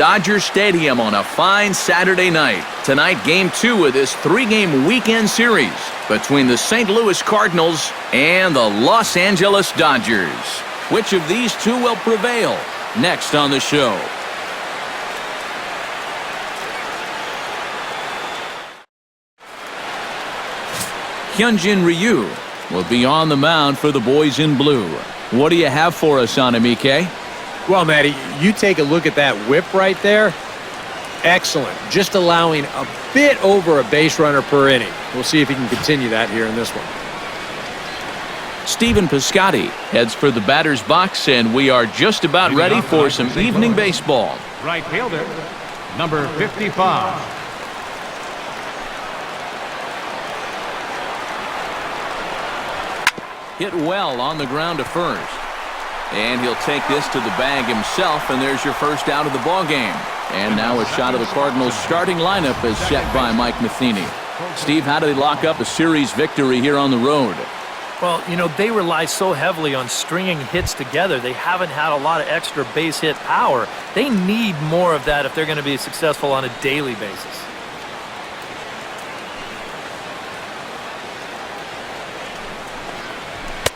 Dodger Stadium on a fine Saturday night. Tonight, Game 2 of this 3-game weekend series between the St. Louis Cardinals and the Los Angeles Dodgers. Which of these two will prevail? Next on the show. Hyunjin Ryu will be on the mound for the boys in blue. What do you have for us on him, EK? Well, Matty, you take a look at that whip right there. Excellent. Just allowing a bit over a base runner per inning. We'll see if he can continue that here in this one. Stephen Piscotty heads for the batter's box, and we are just about ready for some evening baseball. Right fielder, number 55. Hit well on the ground to first. And he'll take this to the bag himself, and there's your first out of the ball game. And now a shot of the Cardinals' starting lineup is set by Mike Matheny. Steve, how do they lock up a series victory here on the road? Well, you know, they rely so heavily on stringing hits together. They haven't had a lot of extra base hit power. They need more of that if they're going to be successful on a daily basis.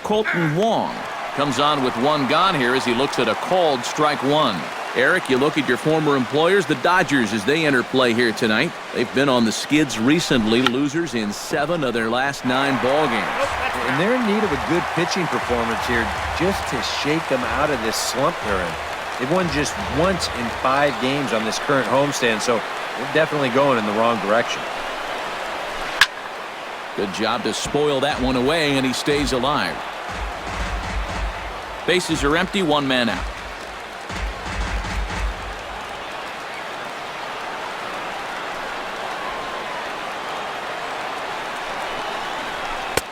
Colton Wong comes on with one gone here as he looks at a called strike one. Eric, you look at your former employers, the Dodgers, as they enter play here tonight. They've been on the skids recently, losers in 7 of their last 9 ball games. And they're in need of a good pitching performance here just to shake them out of this slump they're in. They've won just once in 5 games on this current homestand, so they're definitely going in the wrong direction. Good job to spoil that one away, and he stays alive. Bases are empty, 1 man out.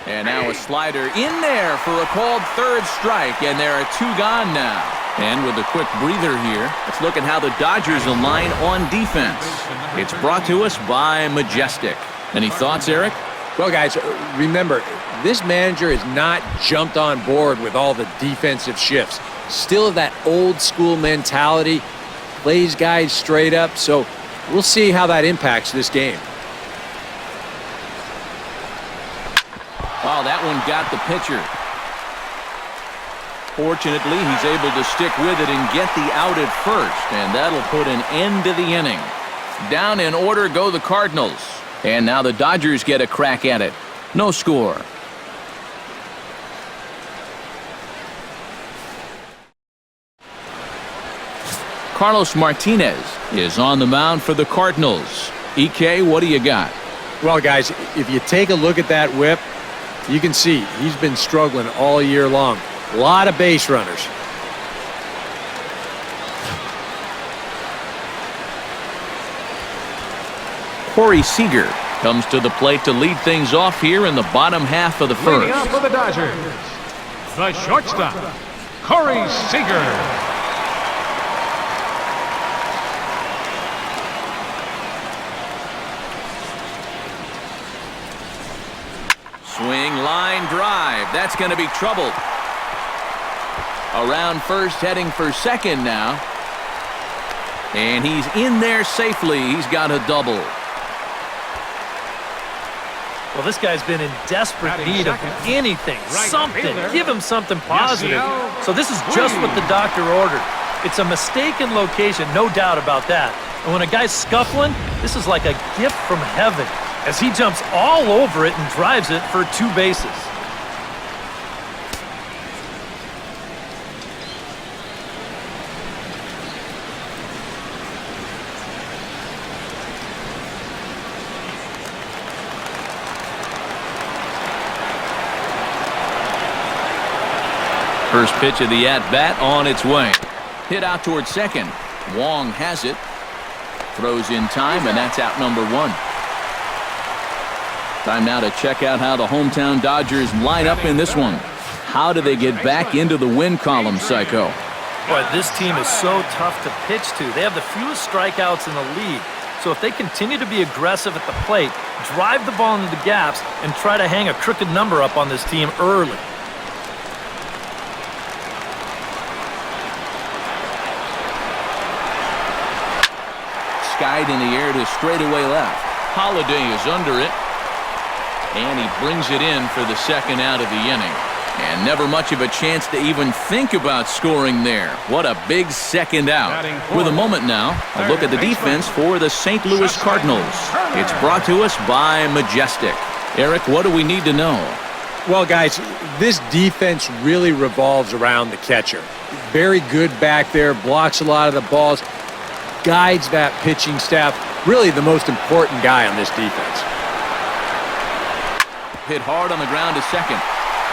And now a slider in there for a called third strike, and there are 2 gone now. And with a quick breather here, let's look at how the Dodgers align on defense. It's brought to us by Majestic. Any thoughts, Eric? Well, guys, remember, this manager has not jumped on board with all the defensive shifts. Still that old school mentality, plays guys straight up, so we'll see how that impacts this game. Oh, that one got the pitcher. Fortunately, he's able to stick with it and get the out at first, and that'll put an end to the inning. Down in order go the Cardinals. And now the Dodgers get a crack at it. No score. Carlos Martinez is on the mound for the Cardinals. EK, what do you got? Well, guys, if you take a look at that whip, you can see he's been struggling all year long. A lot of base runners. Corey Seager comes to the plate to lead things off here in the bottom half of the first. Leading up for the Dodgers, the shortstop, Corey Seager. Swing, line, drive. That's going to be trouble. Around first, heading for second now. And he's in there safely. He's got a double. Well, this guy's been in desperate need of anything, something. Give him something positive. So this is just what the doctor ordered. It's a mistaken location, no doubt about that. And when a guy's scuffling, this is like a gift from heaven as he jumps all over it and drives it for 2 bases. First pitch of the at-bat on its way. Hit out towards second. Wong has it. Throws in time, and that's out number 1. Time now to check out how the hometown Dodgers line up in this one. How do they get back into the win column, Psycho? Boy, this team is so tough to pitch to. They have the fewest strikeouts in the league. So if they continue to be aggressive at the plate, drive the ball into the gaps, and try to hang a crooked number up on this team early. skied in the air to straightaway left. Holiday is under it. And he brings it in for the second out of the inning. And never much of a chance to even think about scoring there. What a big second out. With a moment now, a look at the defense for the St. Louis Cardinals. It's brought to us by Majestic. Eric, what do we need to know? Well, guys, this defense really revolves around the catcher. Very good back there, blocks a lot of the balls, guides that pitching staff. Really the most important guy on this defense. Hit hard on the ground to second.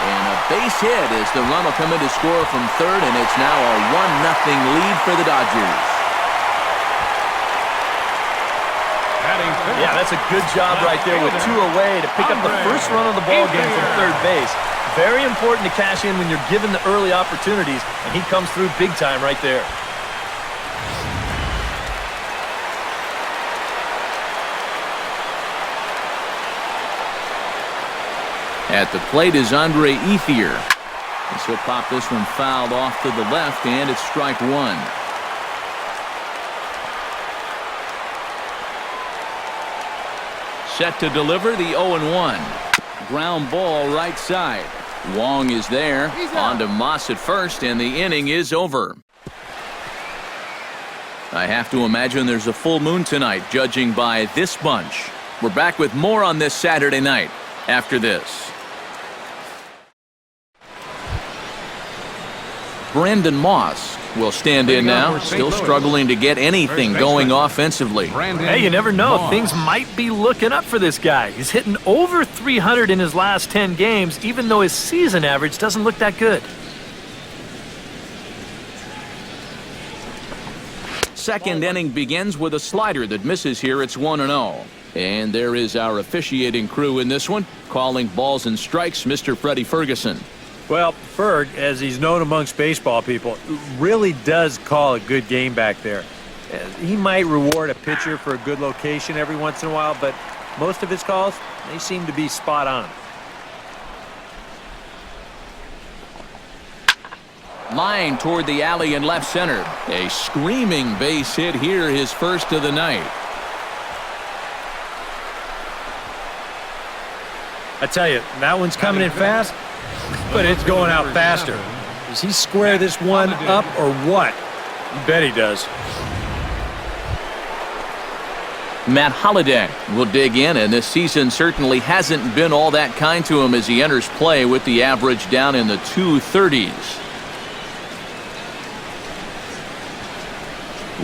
And a base hit as the run will come in to score from third, and it's now a 1-0 lead for the Dodgers. Yeah, that's a good job right there with 2 away to pick up the first run of the ball game from third base. Very important to cash in when you're given the early opportunities, and he comes through big time right there. At the plate is Andre Ethier. As he'll pop this one fouled off to the left, and it's strike one. Set to deliver the 0-1. Ground ball right side. Wong is there. On to Moss at first, and the inning is over. I have to imagine there's a full moon tonight, judging by this bunch. We're back with more on this Saturday night after this. Brandon Moss will stand in now, still struggling to get anything going offensively. Hey, you never know. Things might be looking up for this guy. He's hitting over 300 in his last 10 games, even though his season average doesn't look that good. Second inning begins with a slider that misses here. It's 1-0. And there is our officiating crew in this one, calling balls and strikes, Mr. Freddie Ferguson. Well, Ferg, as he's known amongst baseball people, really does call a good game back there. He might reward a pitcher for a good location every once in a while, but most of his calls, they seem to be spot on. Line toward the alley in left center. A screaming base hit here, his first of the night. I tell you, that one's coming in fast, but it's going out faster. Does he square this one up or what? You bet he does. Matt Holliday will dig in, and this season certainly hasn't been all that kind to him as he enters play with the average down in the 230s.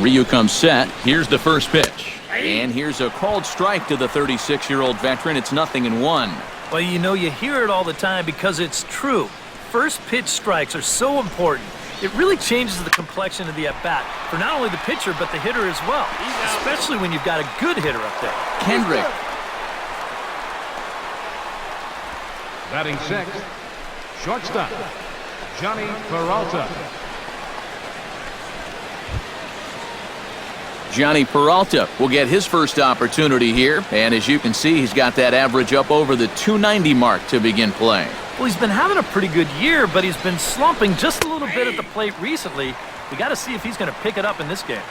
Ryu comes set. Here's the first pitch. And here's a called strike to the 36-year-old veteran. It's 0-1. Well, you know, you hear it all the time because it's true. First pitch strikes are so important. It really changes the complexion of the at-bat for not only the pitcher but the hitter as well, especially when you've got a good hitter up there. Kendrick. Batting sixth, shortstop, Johnny Peralta. Johnny Peralta will get his first opportunity here, and as you can see, he's got that average up over the 290 mark to begin play. Well, he's been having a pretty good year, but he's been slumping just a little bit at the plate recently. We got to see if he's going to pick it up in this game.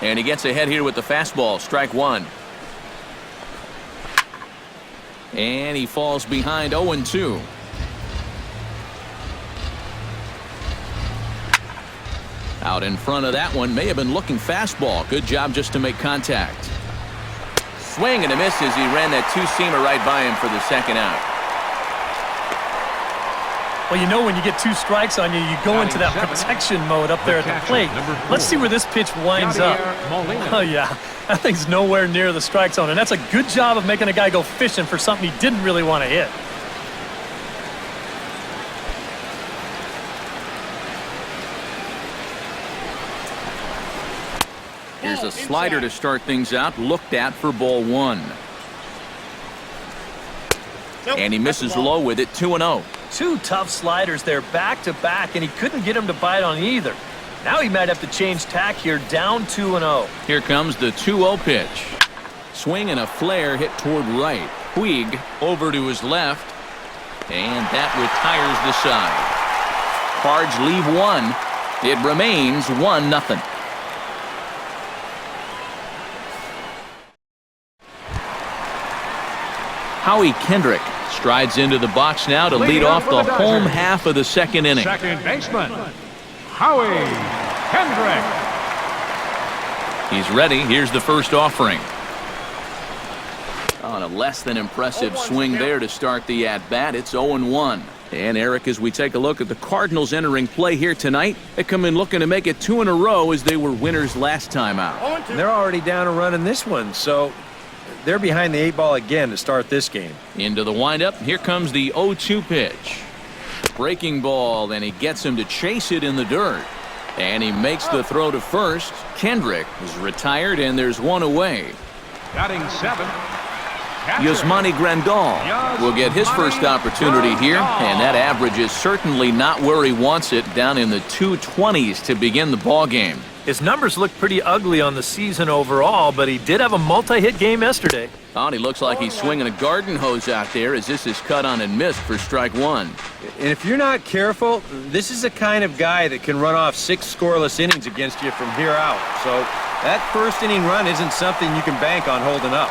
And he gets ahead here with the fastball, strike one. And he falls behind 0-2. Out in front of that one, may have been looking fastball. Good job just to make contact. Swing and a miss as he ran that two-seamer right by him for the second out. Well, you know when you get two strikes on you, you go into that protection mode up there at the plate. Let's see where this pitch winds up. Oh, yeah. That thing's nowhere near the strike zone, and that's a good job of making a guy go fishing for something he didn't really want to hit. Here's a slider to start things out, looked at for ball one. And he misses low with it, 2-0. Two tough sliders there back-to-back, and he couldn't get him to bite on either. Now he might have to change tack here, down 2-0. Here comes the 2-0 pitch. Swing and a flare hit toward right. Puig over to his left, and that retires the side. Cards leave one. It remains 1-0. Howie Kendrick strides into the box now to lead off the home half of the second inning. Second baseman, Howie Kendrick. He's ready. Here's the first offering. On a less than impressive swing there to start the at-bat. It's 0-1. And Eric, as we take a look at the Cardinals entering play here tonight, they come in looking to make it 2 in a row as they were winners last time out. And they're already down a run in this one, so they're behind the 8 ball again to start this game. Into the windup. Here comes the 0-2 pitch. Breaking ball, and he gets him to chase it in the dirt. And he makes the throw to first. Kendrick is retired, and there's one away. Batting 7. Yasmani Grandal will get his first opportunity here, and that average is certainly not where he wants it, down in the 220s to begin the ball game. His numbers look pretty ugly on the season overall, but he did have a multi-hit game yesterday. Oh, he looks like he's swinging a garden hose out there as this is cut on and missed for strike one. And if you're not careful, this is the kind of guy that can run off 6 scoreless innings against you from here out. So that first inning run isn't something you can bank on holding up.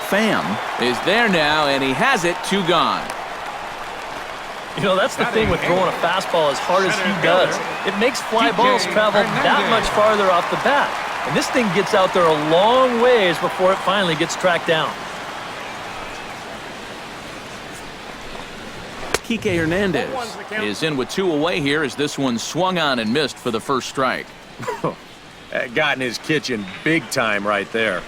Pham is there now, and he has it. 2 gone. You know, that's the thing with throwing a fastball as hard as he does. It makes fly balls travel that much farther off the bat. And this thing gets out there a long ways before it finally gets tracked down. Kike Hernandez is in with 2 away here as this one swung on and missed for the first strike. That got in his kitchen big time right there.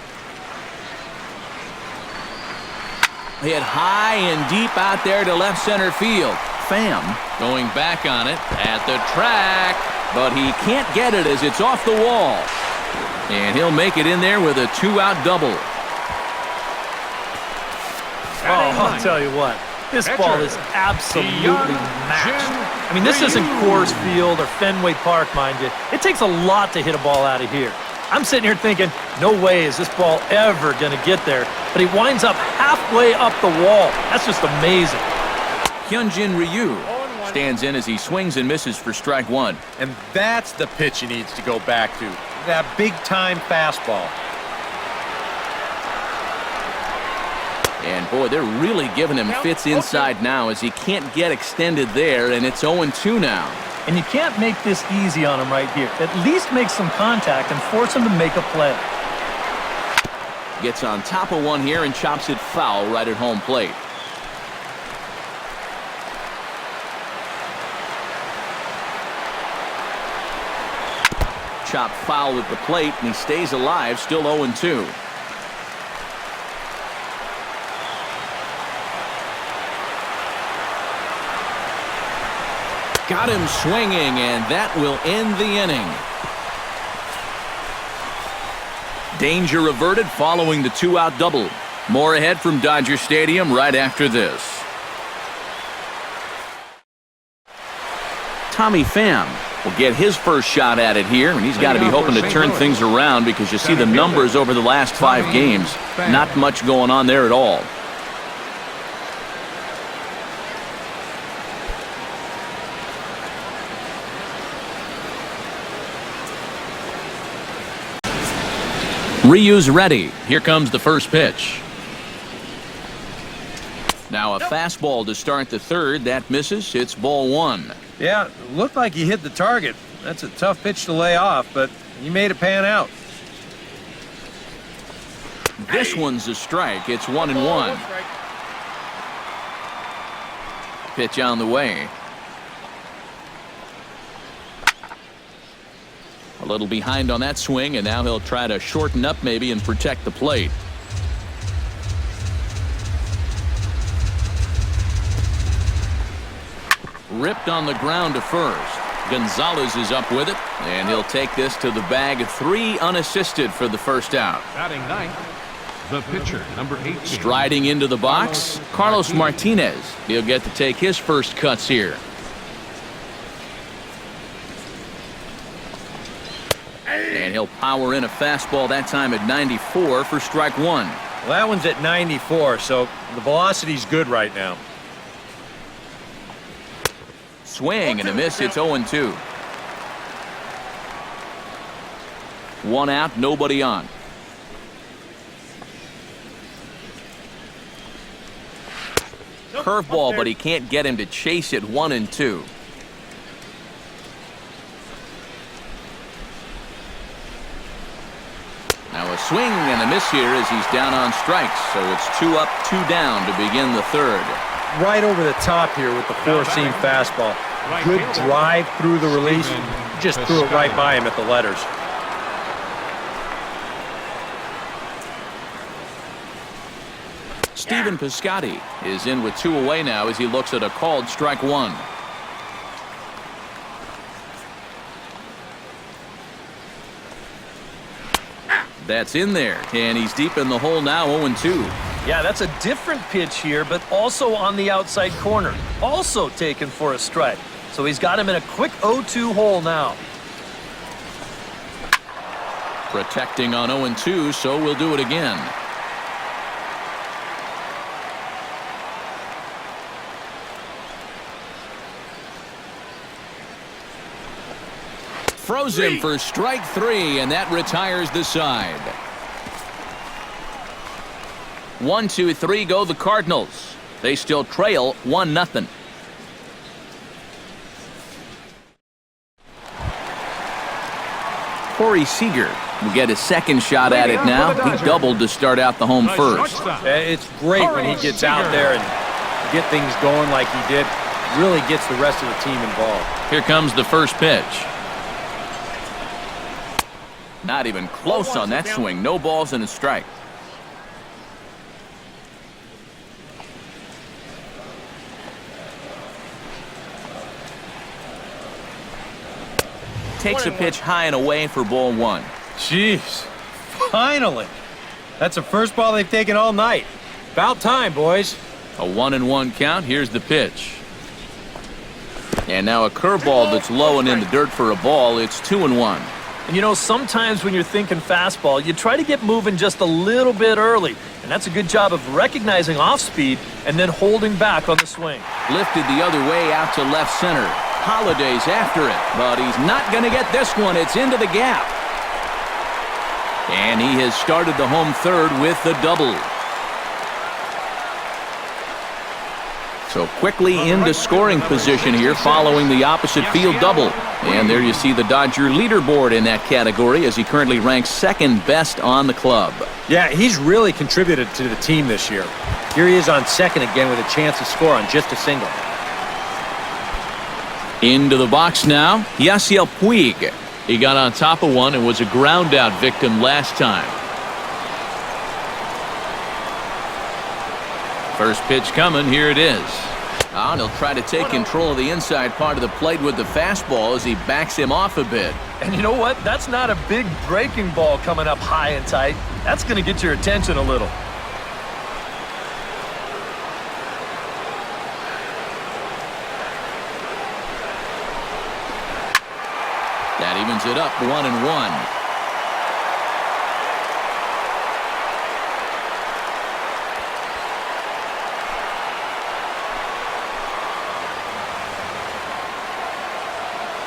Hit high and deep out there to left center field. Pham going back on it at the track, but he can't get it as it's off the wall. And he'll make it in there with a 2-out double. Oh, I'll tell you what. This ball is absolutely matched. I mean, this isn't Coors Field or Fenway Park, mind you. It takes a lot to hit a ball out of here. I'm sitting here thinking, no way is this ball ever going to get there. But he winds up halfway up the wall. That's just amazing. Hyunjin Ryu stands in as he swings and misses for strike one. And that's the pitch he needs to go back to. That big-time fastball. And boy, they're really giving him fits inside now as he can't get extended there, and it's 0-2 now. And you can't make this easy on him right here. At least make some contact and force him to make a play. Gets on top of one here and chops it foul right at home plate. Chop foul at the plate, and he stays alive, still 0-2. Got him swinging, and that will end the inning. Danger averted following the 2-out double. More ahead from Dodger Stadium right after this. Tommy Pham will get his first shot at it here, and he's got to be hoping to turn things around because you see the numbers over the last 5 games. Not much going on there at all. Ryu's ready. Here comes the first pitch. Now a fastball to start the third. That misses. It's ball 1. Yeah, looked like he hit the target. That's a tough pitch to lay off, but he made it pan out. This one's a strike. It's 1-1. Pitch on the way. A little behind on that swing, and now he'll try to shorten up maybe and protect the plate. Ripped on the ground to first. Gonzalez is up with it, and he'll take this to the bag. 3 unassisted for the first out. Batting 9th, the pitcher, number 18. Striding into the box, Carlos Martinez. He'll get to take his first cuts here. And he'll power in a fastball that time at 94 for strike 1. Well, that one's at 94, so the velocity's good right now. Swing and a miss. It's 0-2. 1 out, nobody on. curveball, but he can't get him to chase it. 1-2. Now a swing and a miss here as he's down on strikes. So it's 2 up, 2 down to begin the third. Right over the top here with the four-seam fastball. Good drive through the release. Just threw it right by him at the letters. Stephen Piscotty is in with 2 away now as he looks at a called strike 1. That's in there, and he's deep in the hole now, 0-2. Yeah, that's a different pitch here, but also on the outside corner. Also taken for a strike. So he's got him in a quick 0-2 hole now. Protecting on 0-2, so we'll do it again. Throws him for strike 3, and that retires the side. 1-2-3 go the Cardinals. They still trail 1-0. Corey Seager will get his second shot at it now. He doubled to start out the home first. It's great when he gets out there and get things going like he did. Really gets the rest of the team involved. Here comes the first pitch. Not even close on that swing. No balls and a strike. Takes a pitch high and away for ball 1. Jeez, finally. That's the first ball they've taken all night. About time, boys. A 1-1 count. Here's the pitch. And now a curveball that's low and in the dirt for a ball. It's 2-1. And you know, sometimes when you're thinking fastball, you try to get moving just a little bit early. And that's a good job of recognizing off speed and then holding back on the swing. Lifted the other way out to left center. Holiday's after it, but he's not going to get this one. It's into the gap. And he has started the home third with the double. So quickly into scoring position here following the opposite field double. And there you see the Dodger leaderboard in that category as he currently ranks second best on the club. Yeah, he's really contributed to the team this year. Here he is on second again with a chance to score on just a single. Into the box now, Yasiel Puig. He got on top of one and was a ground out victim last time. First pitch coming, here it is. And he'll try to take control of the inside part of the plate with the fastball as he backs him off a bit. And you know what? That's not a big breaking ball coming up high and tight. That's going to get your attention a little. That evens it up, 1-1.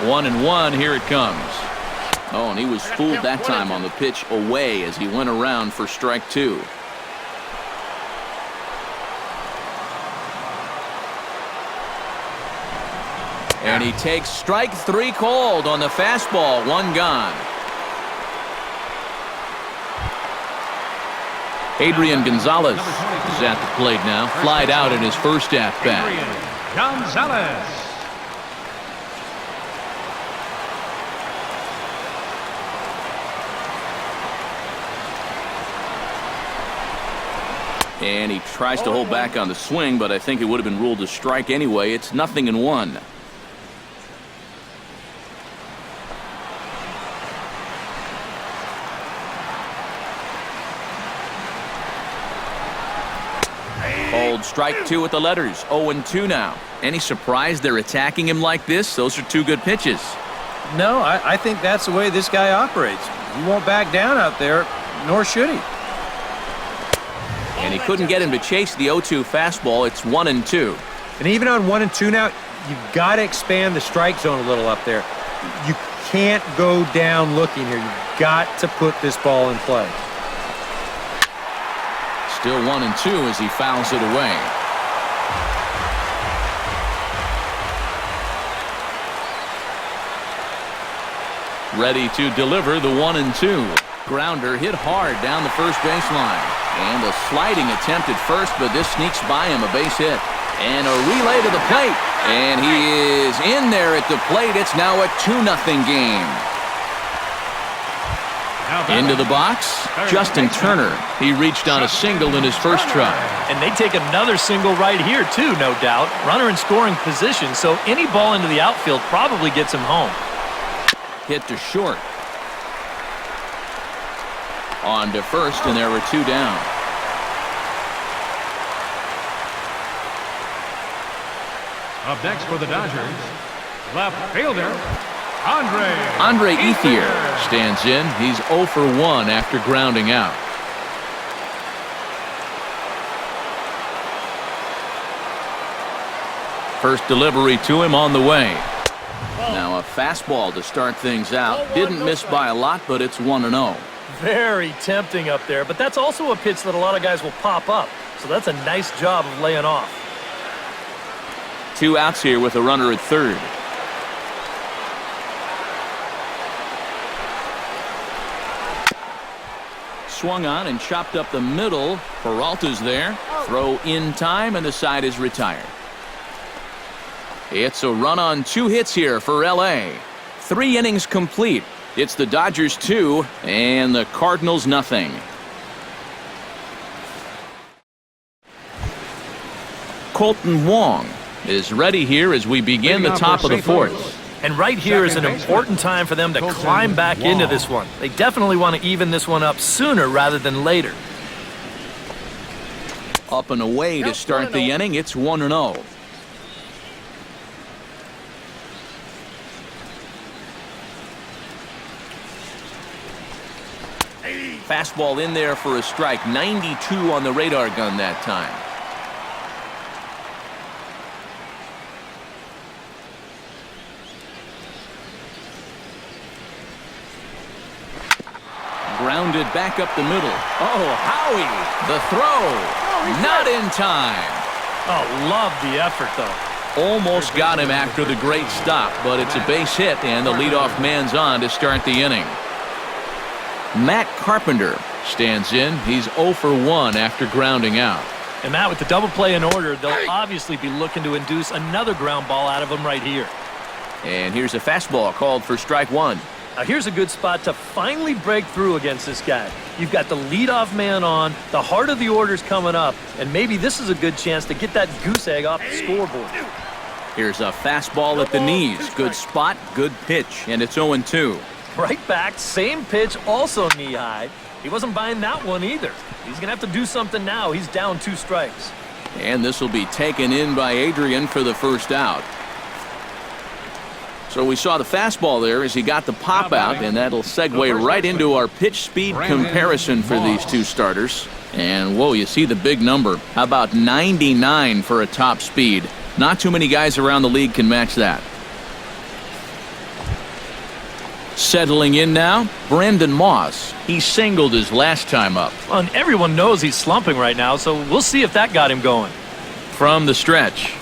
One and one, here it comes. Oh, and he was fooled that time on the pitch away as he went around for strike 2. And he takes strike 3 called on the fastball. 1 gone. Adrian Gonzalez is at the plate now. Flied out in his first at-bat. Gonzalez. And he tries to hold back on the swing, but I think it would have been ruled a strike anyway. It's 0-1. Called strike 2 with the letters. 0-2 now. Any surprise they're attacking him like this? Those are 2 good pitches. No, I think that's the way this guy operates. He won't back down out there, nor should he. And he couldn't get him to chase the 0-2 fastball. It's 1-2. And even on 1-2 now, you've got to expand the strike zone a little up there. You can't go down looking here. You've got to put this ball in play. Still 1-2 as he fouls it away. ready to deliver the 1-2. Grounder hit hard down the first baseline. And a sliding attempt at first, but this sneaks by him, a base hit. And a relay to the plate. And he is in there at the plate. It's now a 2-0 game. Into the box, Justin Turner. He reached on a single in his first try. And they take another single right here, too, no doubt. Runner in scoring position, so any ball into the outfield probably gets him home. Hit to short. On to first, and there were 2 down. Up next for the Dodgers, left fielder, Andre Ethier stands in. He's 0 for 1 after grounding out. First delivery to him on the way. Now a fastball to start things out. Didn't miss by a lot, but it's 1-0. Very tempting up there, but that's also a pitch that a lot of guys will pop up. So that's a nice job of laying off. 2 outs here with a runner at third. Swung on and chopped up the middle. Peralta's there. Throw in time, and the side is retired. It's a run on 2 hits here for L.A. 3 innings complete. It's the Dodgers 2 and the Cardinals nothing. Colton Wong is ready here as we begin the top of the 4th. And right here is an important time for them to climb back into this one. They definitely want to even this one up sooner rather than later. Up and away to start the inning. It's 1-0. Fastball in there for a strike. 92 on the radar gun that time. Grounded back up the middle. Oh, Howie, the throw. Not in time. Oh, love the effort, though. Almost got him after the great stop, but it's a base hit, and the leadoff man's on to start the inning. Matt Carpenter stands in. He's 0 for 1 after grounding out. And Matt, with the double play in order, they'll obviously be looking to induce another ground ball out of him right here. And here's a fastball called for strike 1. Now here's a good spot to finally break through against this guy. You've got the leadoff man on, the heart of the order's coming up, and maybe this is a good chance to get that goose egg off the scoreboard. Here's a fastball at the knees. Good spot, good pitch, and it's 0-2. Right back, same pitch, also knee high. He wasn't buying that one either. He's going to have to do something now. He's down 2 strikes. And this will be taken in by Adrian for the first out. So we saw the fastball there as he got the pop out, and that'll segue right into our pitch speed comparison for these 2 starters. And, whoa, you see the big number. How about 99 for a top speed? Not too many guys around the league can match that. Settling in now, Brandon Moss. He singled his last time up. Well, and everyone knows he's slumping right now, so we'll see if that got him going. From the stretch.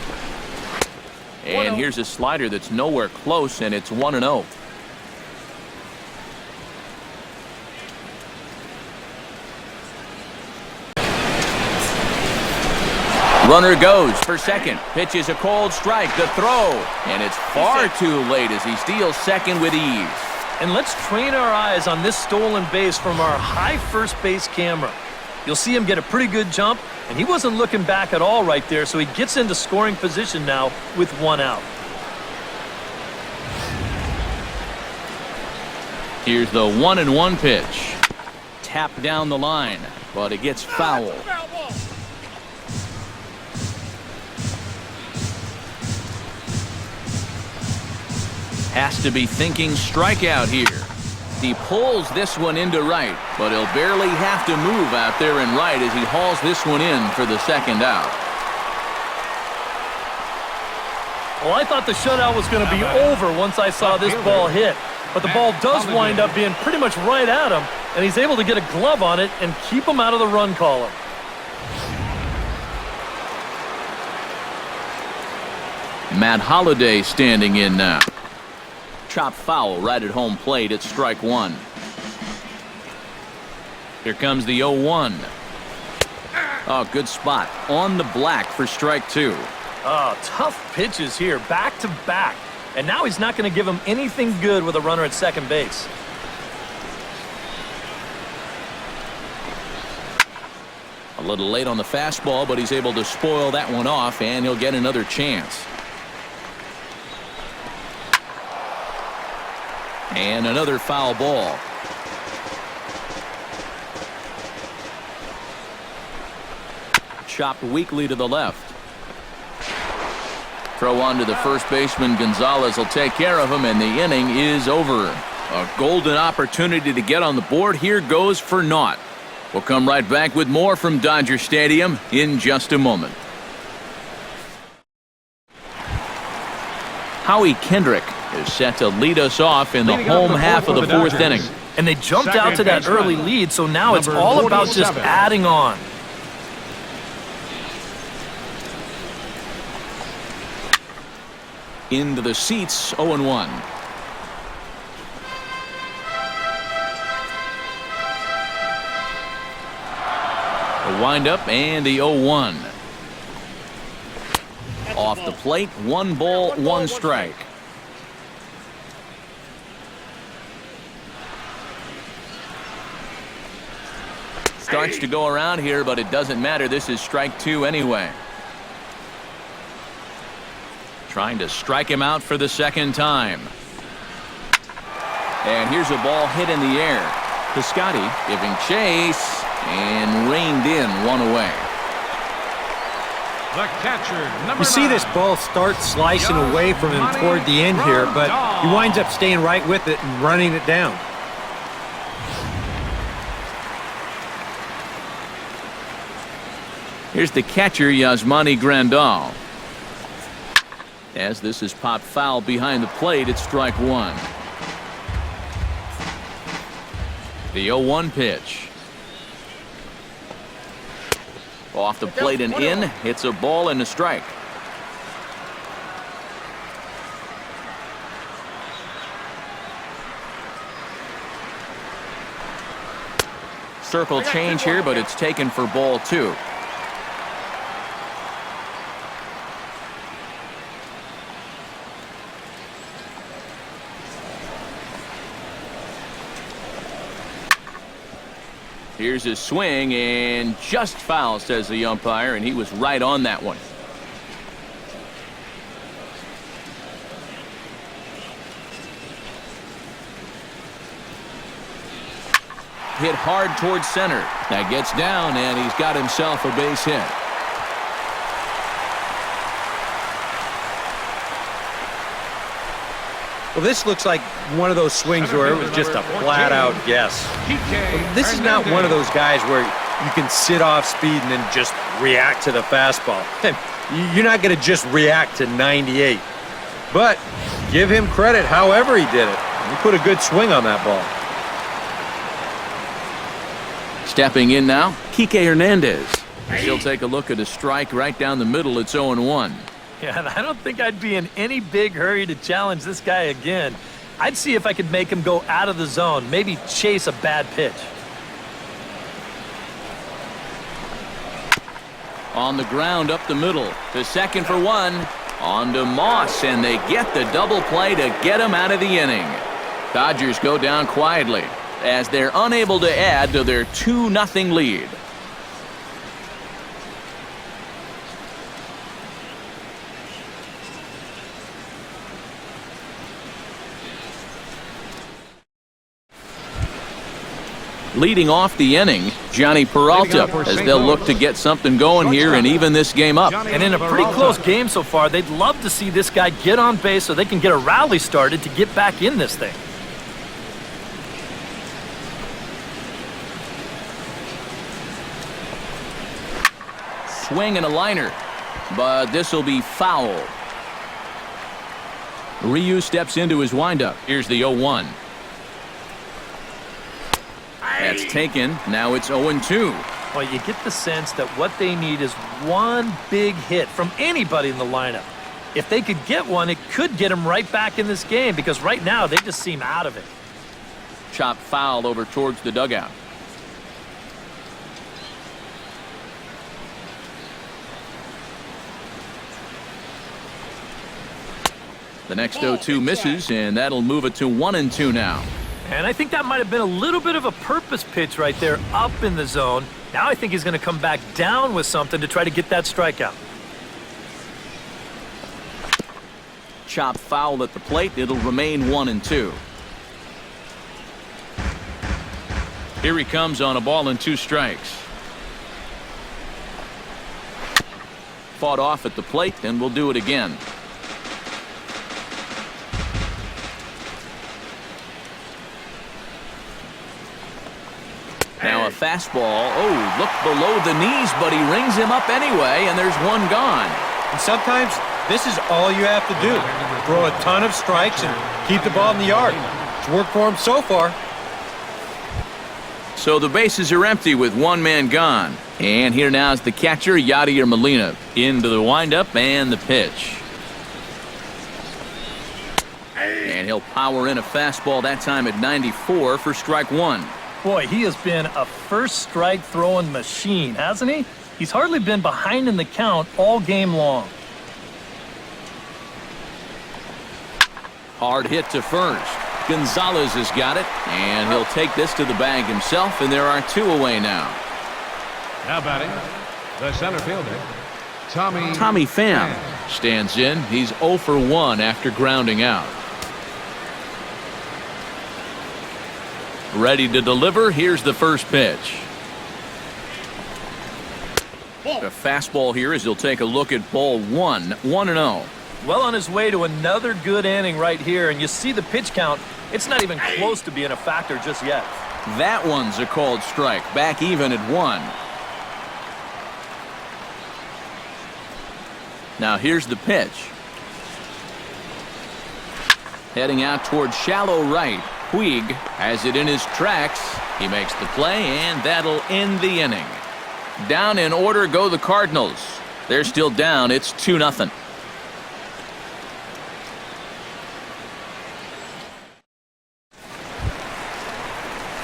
And here's a slider that's nowhere close, and it's 1-0. Runner goes for second. Pitch is a cold strike. The throw. And it's far too late as he steals second with ease. And let's train our eyes on this stolen base from our high first base camera. You'll see him get a pretty good jump, and he wasn't looking back at all right there, so he gets into scoring position now with 1 out. Here's the 1-1 pitch. Tap down the line, but it gets foul. Has to be thinking strikeout here. He pulls this one into right, but he'll barely have to move out there in right as he hauls this one in for the second out. Well, I thought the shutout was going to be over once I saw this ball hit. But the ball does wind up being pretty much right at him, and he's able to get a glove on it and keep him out of the run column. Matt Holliday standing in now. chop foul right at home plate. It's strike one. Here comes the 0-1. Oh, good spot. On the black for strike two. Oh, tough pitches here, back to back. And now he's not going to give him anything good with a runner at second base. A little late on the fastball, but he's able to spoil that one off, and he'll get another chance. And another foul ball. Chopped weakly to the left. Throw on to the first baseman. Gonzalez will take care of him, and the inning is over. A golden opportunity to get on the board here goes for naught. We'll come right back with more from Dodger Stadium in just a moment. Howie Kendrick is set to lead us off in the home half of the fourth inning. And they jumped out to that early lead, so now it's all about just adding on. Into the seats, 0-1. The windup and the 0-1. Off the plate, 1 ball, 1 strike. Starts to go around here, but it doesn't matter. This is strike 2 anyway. Trying to strike him out for the second time. And here's a ball hit in the air. Piscotty giving chase and reined in, 1 away. The catcher, number You see 9. this ball start slicing away from him toward the end here, but he winds up staying right with it and running it down. Here's the catcher, Yasmani Grandal. As this is popped foul behind the plate, it's strike 1. The 0-1 pitch. Off the plate and in. It's a ball and a strike. Circle change here, but it's taken for ball 2. Here's his swing, and just foul, says the umpire, and he was right on that one. Hit hard towards center. That gets down, and he's got himself a base hit. Well, this looks like one of those swings where it was just a flat-out guess. This is not one of those guys where you can sit off speed and then just react to the fastball. You're not going to just react to 98. But give him credit however he did it. He put a good swing on that ball. Stepping in now, Kike Hernandez. He'll take a look at a strike right down the middle. It's 0-1. Yeah, and I don't think I'd be in any big hurry to challenge this guy again. I'd see if I could make him go out of the zone, maybe chase a bad pitch. On the ground up the middle. To second for 1. On to Moss, and they get the double play to get him out of the inning. Dodgers go down quietly as they're unable to add to their 2-0 lead. Leading off the inning, Johnny Peralta, as they'll look to get something going here and even this game up. And in a pretty close game so far, they'd love to see this guy get on base so they can get a rally started to get back in this thing. Swing and a liner, but this will be foul. Ryu steps into his windup. Here's the 0-1. That's taken. Now it's 0-2. Well, you get the sense that what they need is one big hit from anybody in the lineup. If they could get one, it could get them right back in this game because right now they just seem out of it. Chop foul over towards the dugout. The next 0-2 misses, and that'll move it to 1-2 now. And I think that might have been a little bit of a purpose pitch right there up in the zone. Now I think he's going to come back down with something to try to get that strikeout. Chop foul at the plate. It'll remain 1-2. Here he comes on a ball and 2 strikes. Fought off at the plate, and we'll do it again. Now a fastball. Oh, look below the knees, but he rings him up anyway, and there's one gone. And sometimes this is all you have to do. Throw a ton of strikes and keep the ball in the yard. It's worked for him so far. So the bases are empty with one man gone. And here now is the catcher, Yadier Molina. Into the windup and the pitch. And he'll power in a fastball that time at 94 for strike 1. Boy, he has been a first strike throwing machine, hasn't he? He's hardly been behind in the count all game long. Hard hit to first. Gonzalez has got it, and he'll take this to the bag himself, and there are 2 away now. Now batting, the center fielder, Tommy Pham stands in. He's 0 for 1 after grounding out. Ready to deliver. Here's the first pitch. The fastball here as he'll take a look at ball 1, 1-0. Well on his way to another good inning right here, and you see the pitch count. It's not even close to being a factor just yet. That one's a called strike. Back even at 1. Now here's the pitch. Heading out towards shallow right. Puig has it in his tracks. He makes the play, and that'll end the inning. Down in order go the Cardinals. They're still down. It's 2-0.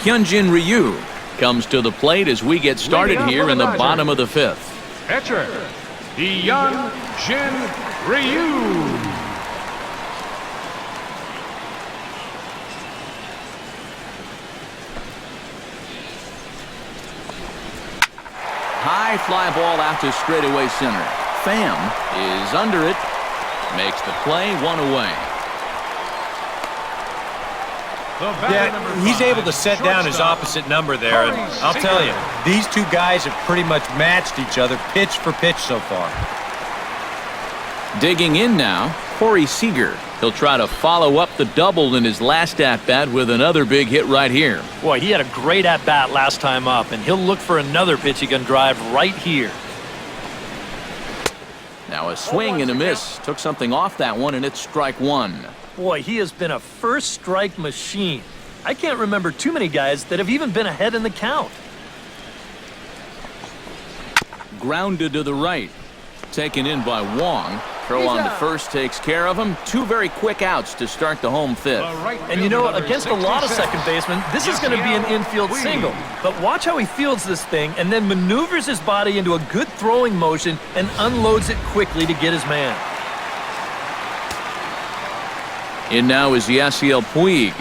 Hyunjin Ryu comes to the plate as we get started here in the bottom of the 5th. pitcher, Hyunjin Ryu. High fly ball out to straightaway center. Pham is under it. Makes the play, 1 away. Yeah, he's able to set down his opposite number there, and I'll tell you, these 2 guys have pretty much matched each other pitch for pitch so far. Digging in now, Corey Seager. He'll try to follow up the double in his last at-bat with another big hit right here. Boy, he had a great at-bat last time up, and he'll look for another pitch he can drive right here. Now a swing and a miss. Took something off that one, and it's strike 1. Boy, he has been a first strike machine. I can't remember too many guys that have even been ahead in the count. Grounded to the right. Taken in by Wong. Throw on to first takes care of him. 2 very quick outs to start the home 5th. And you know, against a lot of second basemen, this is going to be an infield single. But watch how he fields this thing and then maneuvers his body into a good throwing motion and unloads it quickly to get his man. In now is Yasiel Puig,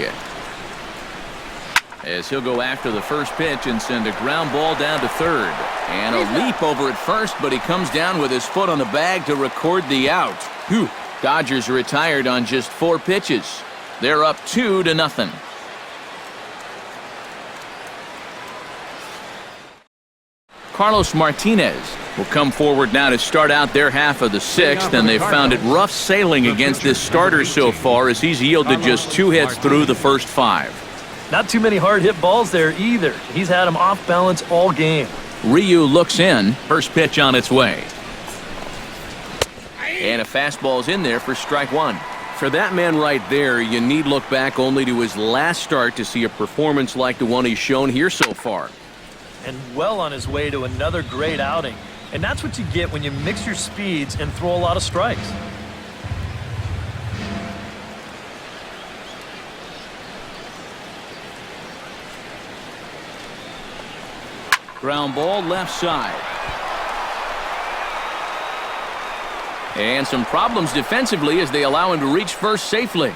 as he'll go after the first pitch and send a ground ball down to third. And a leap over at first, but he comes down with his foot on the bag to record the out. Whew. Dodgers are retired on just 4 pitches. They're up 2-0. Carlos Martinez will come forward now to start out their half of the 6th, and they've found it rough sailing against this starter so far as he's yielded just 2 hits through the first 5. Not too many hard hit balls there either. He's had him off balance all game. Ryu looks in. First pitch on its way. And a fastball's in there for strike 1. For that man right there, you need look back only to his last start to see a performance like the one he's shown here so far. And well on his way to another great outing. And that's what you get when you mix your speeds and throw a lot of strikes. Ground ball left side. And some problems defensively as they allow him to reach first safely.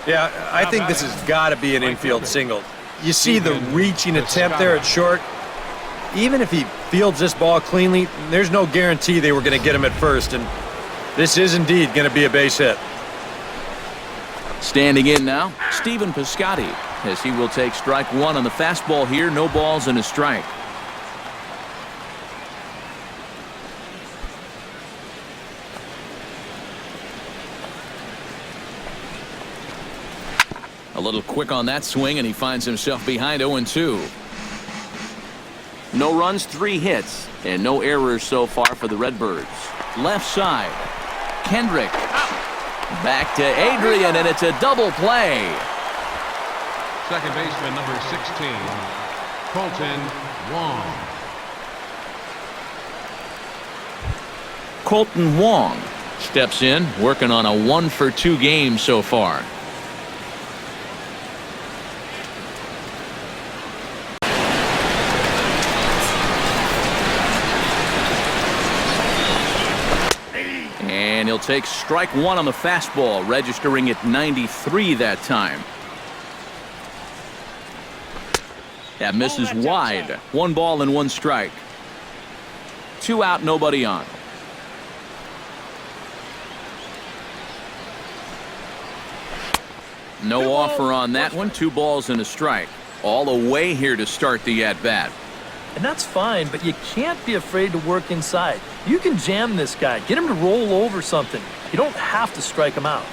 Yeah, I think this has got to be an infield single. You see the reaching attempt there at short. Even if he fields this ball cleanly, there's no guarantee they were going to get him at first, and this is indeed going to be a base hit. Standing in now, Stephen Piscotty, as he will take strike one on the fastball here. No balls and a strike. A little quick on that swing, and he finds himself behind 0-2. No runs, 3 hits, and no errors so far for the Redbirds. Left side, Kendrick. Back to Adrian, and it's a double play. Second baseman, number 16, Colton Wong. Colton Wong steps in, working on a 1-for-2 game so far. And he'll take strike one on the fastball, registering at 93 that time. That misses wide. 1 ball and 1 strike. 2 out, nobody on. No offer on that one. 2 balls and a strike. All away here to start the at-bat. And that's fine, but you can't be afraid to work inside. You can jam this guy. Get him to roll over something. You don't have to strike him out.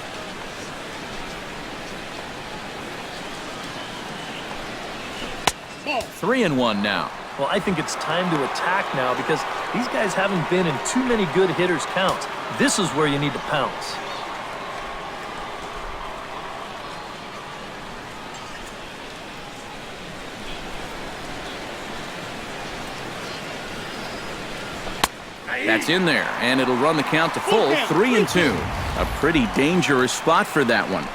Ball. 3-1 now. Well, I think it's time to attack now because these guys haven't been in too many good hitters' counts. This is where you need to pounce. That's in there, and it'll run the count to full. 3-2. A pretty dangerous spot for that one.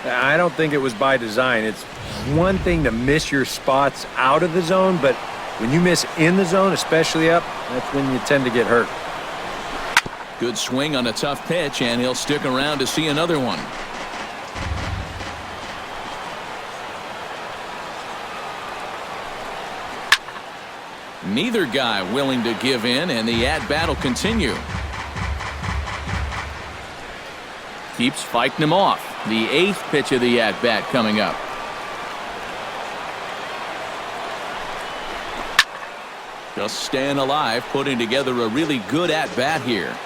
I don't think it was by design. It's one thing to miss your spots out of the zone, but when you miss in the zone, especially up, that's when you tend to get hurt. Good swing on a tough pitch, and he'll stick around to see another one. Neither guy willing to give in, and the at-bat will continue. Keeps fighting him off. The 8th pitch of the at-bat coming up. Just staying alive, putting together a really good at-bat here.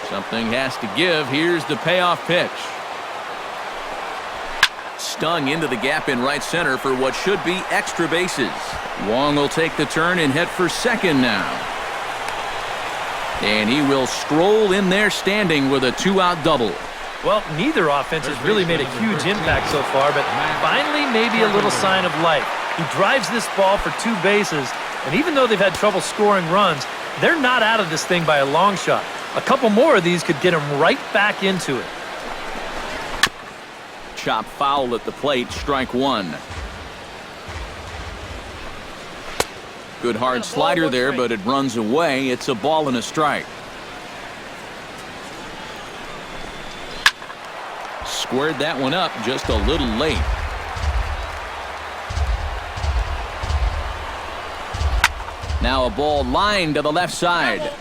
Something has to give. Here's the payoff pitch. Stung into the gap in right center for what should be extra bases. Wong will take the turn and head for second now. And he will stroll in there standing with a 2-out double. Well, neither offense has really made a huge impact so far, but finally maybe a little sign of life. He drives this ball for 2 bases, and even though they've had trouble scoring runs, they're not out of this thing by a long shot. A couple more of these could get him right back into it. Chop foul at the plate, strike 1. Good hard slider there, but it runs away. It's a ball and a strike. Squared that one up just a little late. Now a ball lined to the left side.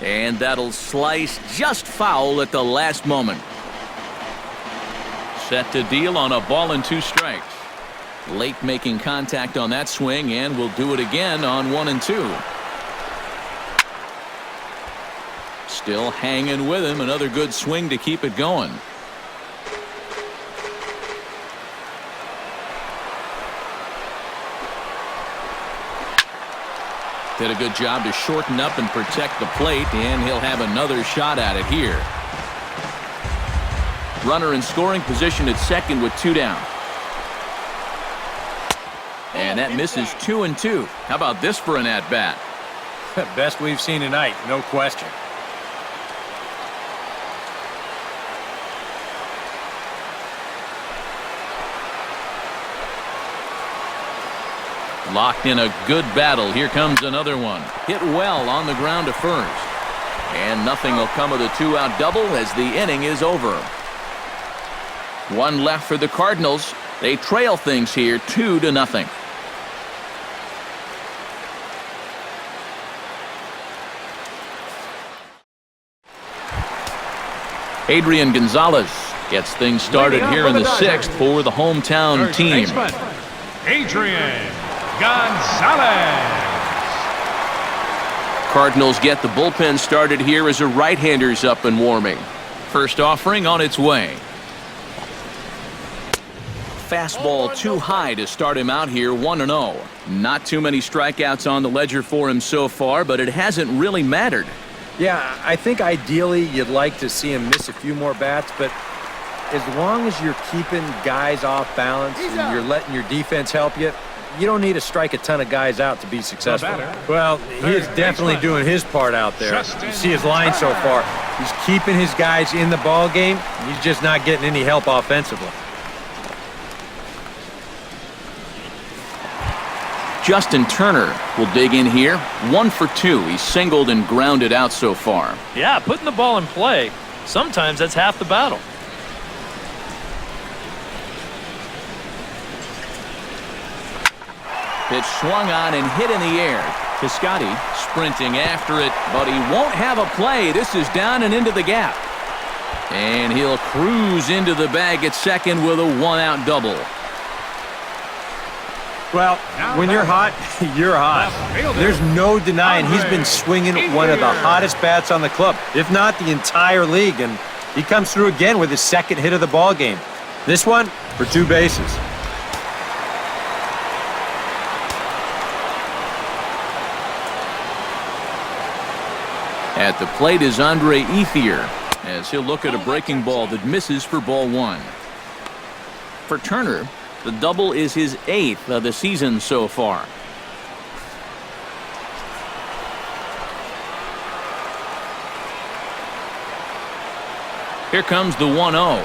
And that'll slice just foul at the last moment. Set to deal on a ball and 2 strikes. Late making contact on that swing, and will do it again on 1 and 2. Still hanging with him. Another good swing to keep it going. Did a good job to shorten up and protect the plate, and he'll have another shot at it here. Runner in scoring position at second with 2 down. And that misses 2 and 2. How about this for an at-bat? Best we've seen tonight, no question. Locked in a good battle. Here comes another one. Hit well on the ground to first. And nothing will come of the two-out double as the inning is over. One left for the Cardinals. They trail things here 2-0. Adrian Gonzalez gets things started here in the 6th for the hometown team. Adrian Gonzalez. Cardinals get the bullpen started here as a right-hander's up and warming. First offering on its way. Fastball too high to start him out here 1-0. Not too many strikeouts on the ledger for him so far, but it hasn't really mattered. Yeah, I think ideally you'd like to see him miss a few more bats, but as long as you're keeping guys off balance and you're letting your defense help you, you don't need to strike a ton of guys out to be successful. Well, he is definitely doing his part out there. You see his line so far. He's keeping his guys in the ball game. He's just not getting any help offensively. Justin Turner will dig in here. 1 for 2. He's singled and grounded out so far. Yeah, putting the ball in play, sometimes that's half the battle. Pitch swung on and hit in the air. Piscotty sprinting after it, but he won't have a play. This is down and into the gap. And he'll cruise into the bag at second with a one-out double. Well, when you're hot, you're hot. There's no denying he's been swinging one of the hottest bats on the club, if not the entire league, and he comes through again with his second hit of the ball game. This one for 2 bases. At the plate is Andre Ethier as he'll look at a breaking ball that misses for ball 1. For Turner, the double is his 8th of the season so far. Here comes the 1-0.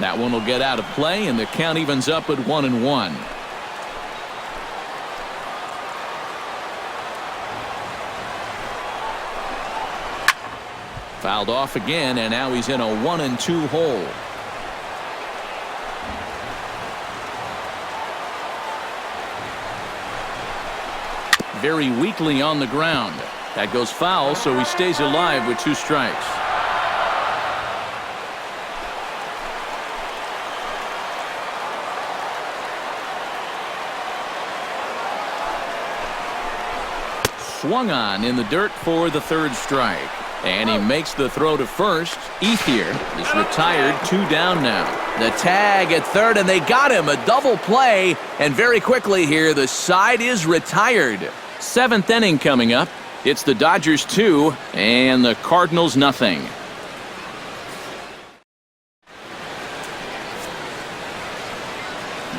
That one will get out of play, and the count evens up at 1-1. Fouled off again, and now he's in a 1-2 hole. Very weakly on the ground. That goes foul, so he stays alive with 2 strikes. Swung on in the dirt for the 3rd strike. And he makes the throw to first. Ethier is retired, 2 down now. The tag at 3rd, and they got him. A double play, and very quickly here, the side is retired. 7th inning coming up. It's the Dodgers 2 and the Cardinals nothing.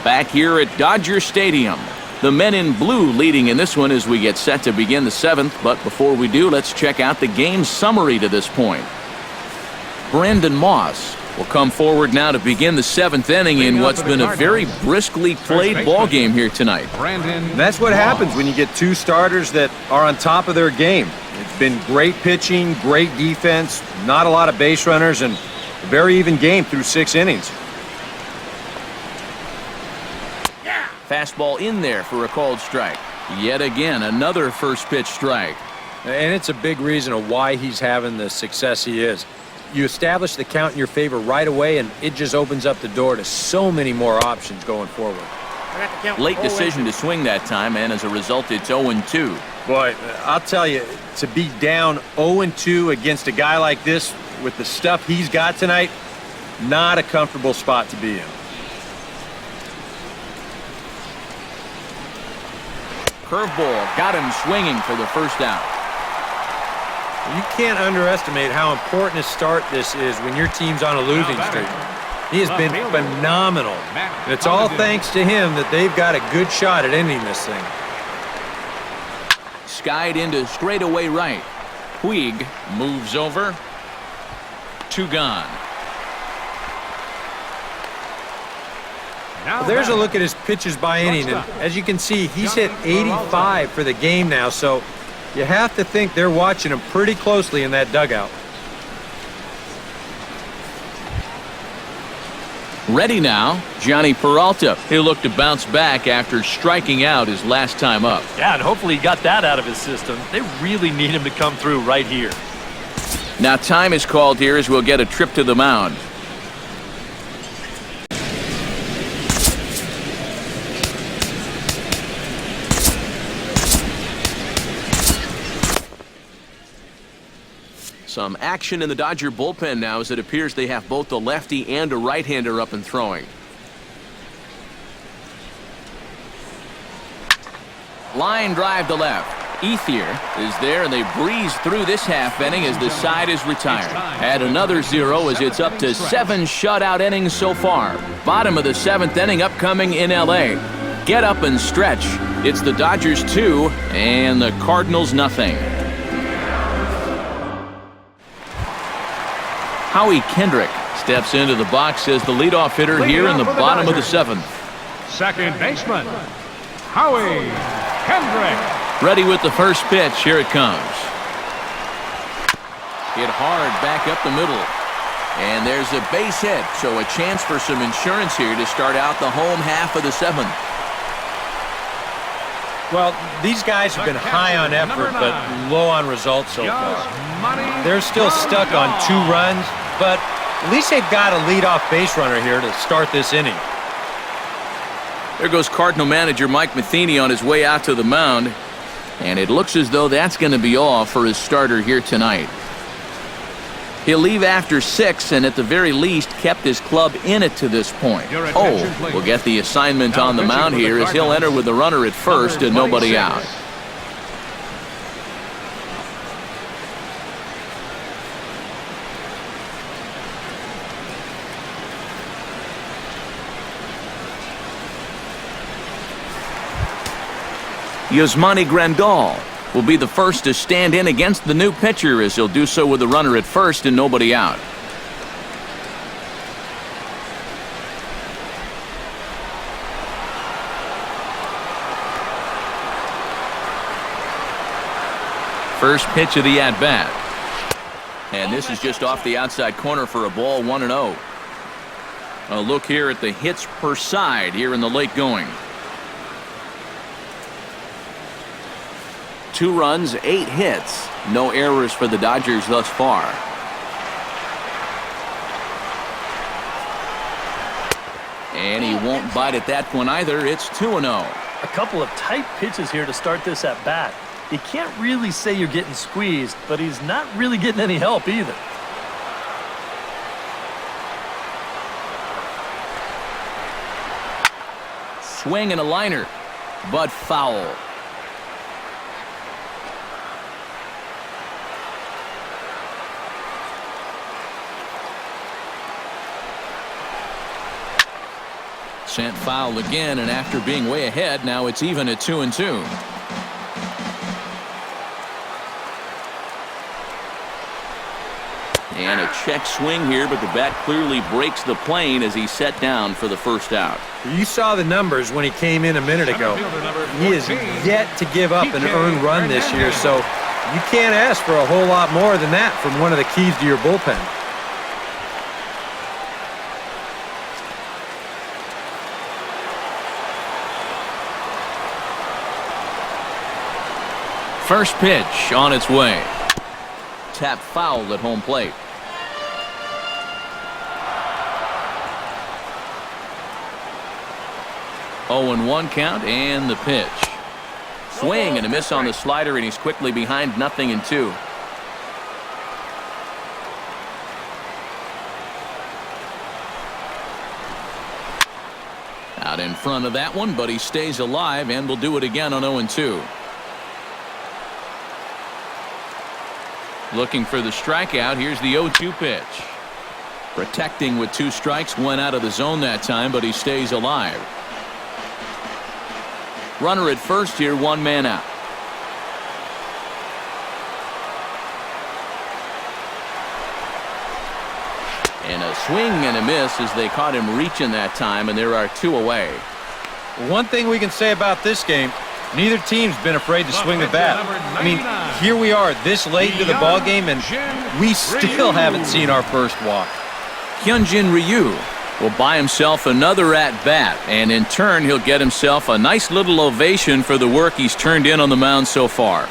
Back here at Dodger Stadium. The men in blue leading in this one as we get set to begin the 7th. But before we do, let's check out the game summary to this point. Brandon Moss will come forward now to begin the 7th inning in what's been a very briskly played ball game here tonight. That's what happens when you get 2 starters that are on top of their game. It's been great pitching, great defense, not a lot of base runners, and a very even game through 6 innings. Fastball in there for a called strike. Yet again, another first pitch strike. And it's a big reason of why he's having the success he is. You establish the count in your favor right away, and it just opens up the door to so many more options going forward. Late decision to swing that time, and as a result, it's 0-2. Boy, I'll tell you, to be down 0-2 against a guy like this with the stuff he's got tonight, not a comfortable spot to be in. Curveball got him swinging for the first out. You can't underestimate how important a start this is when your team's on a losing streak. He has been phenomenal. And it's all thanks to him that they've got a good shot at ending this thing. Skied into straightaway right. Puig moves over. 2 gone. Now Well, there's a batting. look at his pitches by inning, and as you can see, he's hit 85 for the game now, so you have to think they're watching him pretty closely in that dugout. Ready now, Johnny Peralta. He'll look to bounce back after striking out his last time up. Yeah, and hopefully he got that out of his system. They really need him to come through right here. Now time is called here as we'll get a trip to the mound. Some action in the Dodger bullpen now as it appears they have both a lefty and a right-hander up and throwing. Line drive to left. Ethier is there, and they breeze through this half inning as the side is retired. Add another 0 as it's up to 7 shutout innings so far. Bottom of the 7th inning upcoming in L.A. Get up and stretch. It's the Dodgers 2 and the Cardinals nothing. Howie Kendrick steps into the box as the leadoff hitter here in the bottom of the 7th. Second baseman, Howie Kendrick. Ready with the first pitch. Here it comes. Hit hard back up the middle. And there's a base hit, so a chance for some insurance here to start out the home half of the 7th. Well, these guys have been high on effort, but low on results so far. They're still stuck on 2 runs, but at least they've got a leadoff base runner here to start this inning. There goes Cardinal manager Mike Matheny on his way out to the mound. And it looks as though that's going to be all for his starter here tonight. He'll leave after 6 and at the very least kept his club in it to this point. Oh, we'll get the assignment on the mound here as he'll enter with the runner at first and nobody out. Yasmani Grandal will be the first to stand in against the new pitcher as he'll do so with the runner at first and nobody out. First pitch of the at-bat. And this is just off the outside corner for a ball, 1-0. A look here at the hits per side here in the late going. 2 runs, 8 hits. No errors for the Dodgers thus far. And he won't bite at that one either. It's 2-0. A couple of tight pitches here to start this at bat. You can't really say you're getting squeezed, but he's not really getting any help either. Swing and a liner, but foul. Sent foul again, and after being way ahead, now it's even at 2-2. And a check swing here, but the bat clearly breaks the plane as he's set down for the first out. You saw the numbers when he came in a minute ago. He is yet to give up an earned run this year, so you can't ask for a whole lot more than that from one of the keys to your bullpen. First pitch on its way. Tap foul at home plate. Oh, and 1 count and the pitch. Swing and a miss on the slider, and he's quickly behind 0-2. Out in front of that one, but he stays alive and will do it again on 0-2. Looking for the strikeout. Here's the 0-2 pitch. Protecting with 2 strikes. Went out of the zone that time, but he stays alive. Runner at first here, 1 man out. And a swing and a miss as they caught him reaching that time, and there are 2 away. One thing we can say about this game, neither team's been afraid to swing the bat. I mean, here we are this late into the ball game, and we still haven't seen our first walk. Hyunjin Ryu will buy himself another at-bat, and in turn he'll get himself a nice little ovation for the work he's turned in on the mound so far.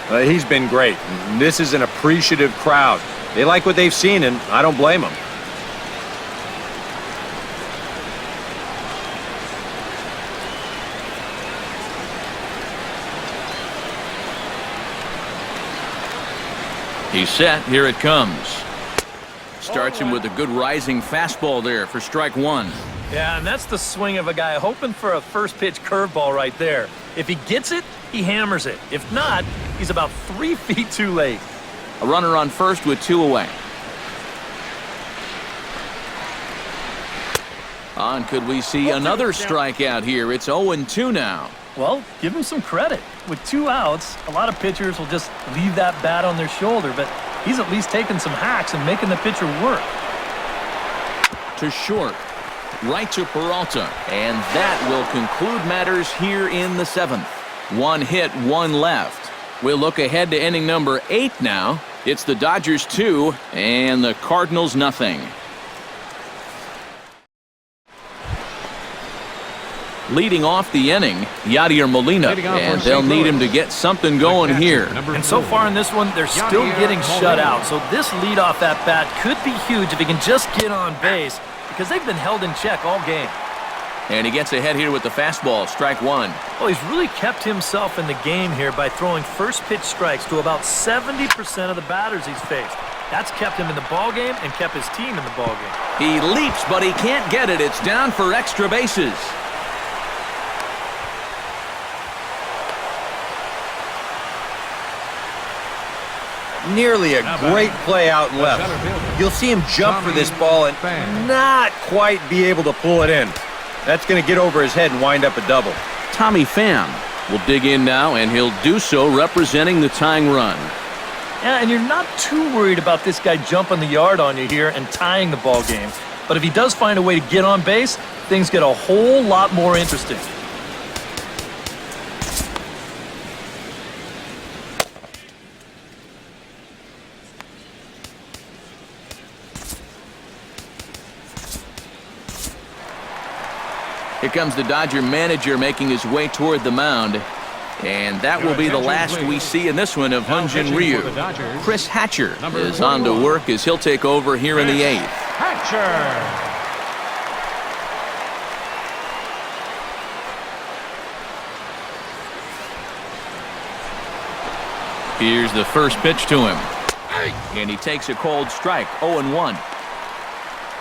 He's been great. This is an appreciative crowd. They like what they've seen, and I don't blame them. He's set. Here it comes. Starts him with a good rising fastball there for strike 1. Yeah, and that's the swing of a guy hoping for a first pitch curveball right there. If he gets it, he hammers it. If not, he's about 3 feet too late. A runner on first with 2 away. And could we see another strikeout here? It's 0-2 now. Well, give him some credit. With 2 outs, a lot of pitchers will just leave that bat on their shoulder, but he's at least taking some hacks and making the pitcher work. To short. Right to Peralta. And that will conclude matters here in the 7th. 1 hit, 1 left. We'll look ahead to inning number 8 now. It's the Dodgers 2 and the Cardinals nothing. Leading off the inning, Yadier Molina, and they'll need him to get something going here. And so far in this one, they're still getting shut out. So this leadoff at bat could be huge if he can just get on base, because they've been held in check all game. And he gets ahead here with the fastball, strike 1. Well, he's really kept himself in the game here by throwing first pitch strikes to about 70% of the batters he's faced. That's kept him in the ballgame and kept his team in the ballgame. He leaps, but he can't get it. It's down for extra bases. Nearly a great play out left. You'll see him jump for this ball and not quite be able to pull it in. That's going to get over his head and wind up a double. Tommy Pham will dig in now, and he'll do so representing the tying run. Yeah, and you're not too worried about this guy jumping the yard on you here and tying the ball game. But if he does find a way to get on base, things get a whole lot more interesting. Here comes the Dodger manager making his way toward the mound. And that will be the last we see in this one of Hyunjin Ryu. Chris Hatcher is on to work as he'll take over here in the 8th. Hatcher. Here's the first pitch to him. And he takes a cold strike, 0-1.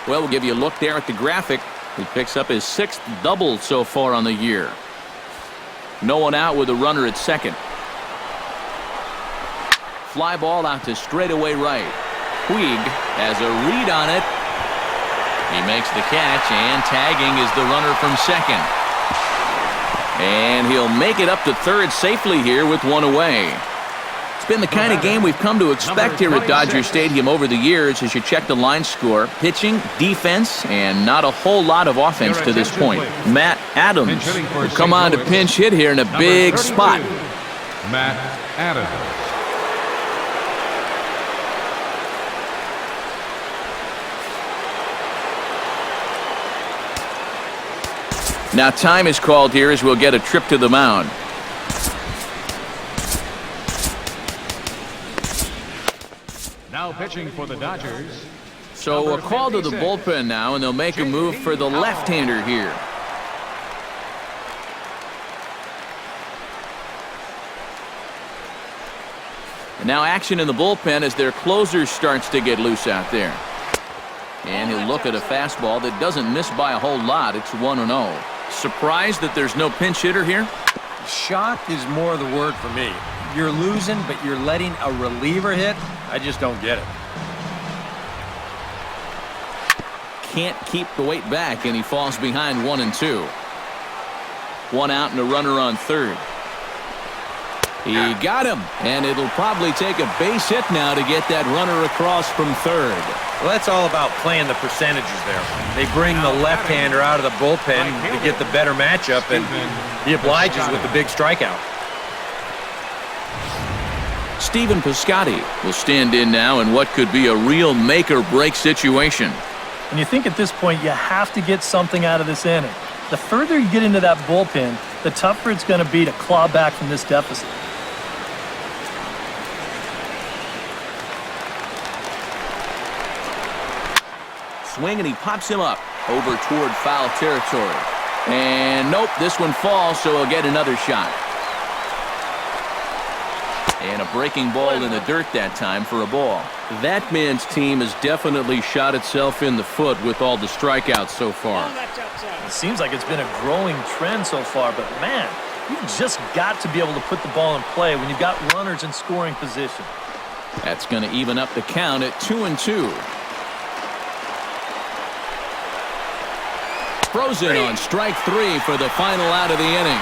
Well, we'll give you a look there at the graphic. He picks up his 6th double so far on the year. No one out with a runner at second. Fly ball out to straightaway right. Puig has a read on it. He makes the catch, and tagging is the runner from second. And he'll make it up to third safely here with 1 away. It's been the kind of game we've come to expect here at Dodger Stadium over the years as you check the line score. Pitching, defense, and not a whole lot of offense to this point. Matt Adams will come on to pinch hit here in a big spot. Matt Adams. Now time is called here as we'll get a trip to the mound. Now pitching for the Dodgers. So a call to the bullpen now, and they'll make a move for the left-hander here. And now action in the bullpen as their closer starts to get loose out there. And he'll look at a fastball that doesn't miss by a whole lot. It's 1-0. Surprised that there's no pinch hitter here? Shock is more the word for me. You're losing, but you're letting a reliever hit? I just don't get it. Can't keep the weight back, and he falls behind 1-2. 1 out and a runner on third. He got him, and it'll probably take a base hit now to get that runner across from third. Well, that's all about playing the percentages there. They bring the left-hander out of the bullpen to get the better matchup, and he obliges with the big strikeout. Stephen Piscotty will stand in now in what could be a real make-or-break situation. And you think at this point you have to get something out of this inning. The further you get into that bullpen, the tougher it's going to be to claw back from this deficit. Swing, and he pops him up over toward foul territory. And nope, this one falls, so he'll get another shot. And a breaking ball in the dirt that time for a ball. That man's team has definitely shot itself in the foot with all the strikeouts so far. It seems like it's been a growing trend so far, but man, you've just got to be able to put the ball in play when you've got runners in scoring position. That's going to even up the count at 2-2. Frozen on strike three for the final out of the inning.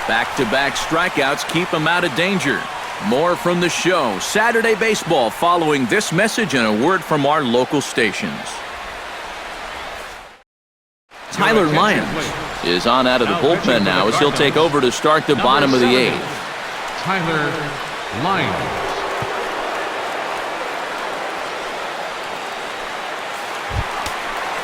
Back-to-back strikeouts keep him out of danger. More from the show. Saturday Baseball following this message and a word from our local stations. Tyler Lyons is on out of the bullpen now as he'll take over to start the bottom of the eighth. Tyler Lyons.